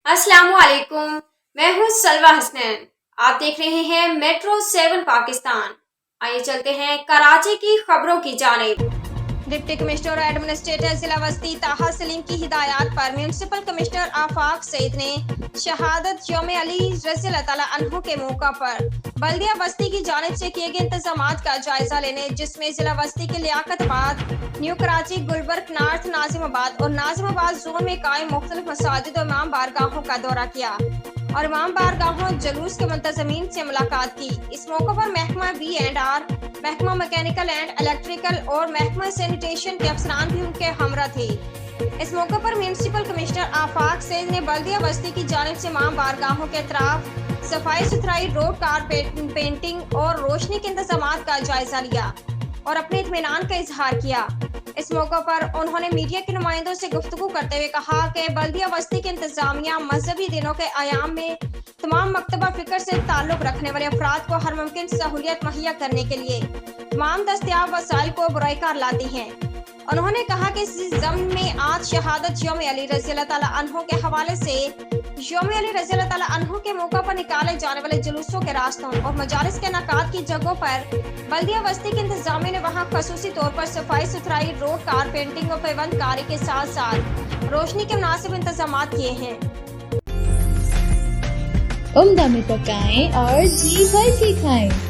अस्सलाम वालेकुम, मैं हूँ सलवा हसनैन। आप देख रहे हैं मेट्रो 7 पाकिस्तान। आइए चलते हैं कराची की खबरों की जानिब। डिप्टी कमिश्नर और एडमिनिस्ट्रेटर जिला वस्ती ताहा सलीम की हिदायत पर म्यूनसिपल कमिश्नर आफाक सईद ने शहादत यौम अली रज़ी अल्लाह तआला अन्हु के मौका पर बल्दिया वस्ती की जानिब से किए गए इंतजामात का जायजा लेने, जिसमें जिला वस्ती के लियाकताबाद, न्यू कराची, गुलबर्ग नॉर्थ, नाजिमाबाद और नाजिमाबाद जोन में कायम मुख्तलिफ मसाजिद और इमाम बारगाहों का दौरा किया और इमाम बारगाहों जुलूस के मुंतज़मीन से मुलाकात की। इस मौके पर महकमा B&R, महकमा मैकेनिकल एंड इलेक्ट्रिकल और महकमा सैनिटेशन के अफसरान भी उनके हमरा थे। इस मौके पर म्यूनसिपल कमिश्नर आफाक सईद ने बल्दिया बस्ती की जानिब से इमाम बारगाहों के अतराफ सफाई सुथराई, रोड कारपेट पेंटिंग और रोशनी के इंतजामात का जायजा लिया और अपने इत्मीनान का इजहार किया। इस मौके पर उन्होंने मीडिया के नुमाइंदों से गुफ्तगू करते हुए कहा कि बल्दिया बस्ती के इंतजामिया मजहबी दिनों के आयाम में तमाम मकतबा फिक्र से ताल्लुक रखने वाले अफराद को हर मुमकिन सहूलियत मुहैया करने के लिए तमाम दस्तयाब वसाइल को बुराईकार लाती हैं। उन्होंने कहा कि इस ज़म्न में आज शहादत यौम अली रज़ी अल्लाह तआला अन्हु के हवाले से यौम अली रज़ी अल्लाह तआला अन्हु के मौका पर निकाले जाने वाले जुलूसों के रास्तों और मजालिस के इनेकाद की जगहों पर बल्दिया बस्ती के इंतजामिया ने वहाँ खसूसी तौर पर सफाई सुथराई, रोड कार पेंटिंग और पैबंदकारी के साथ साथ रोशनी के मुनासिब इंतजामात किए हैं। उम्दा में पकाएं और जी भर के खाएं।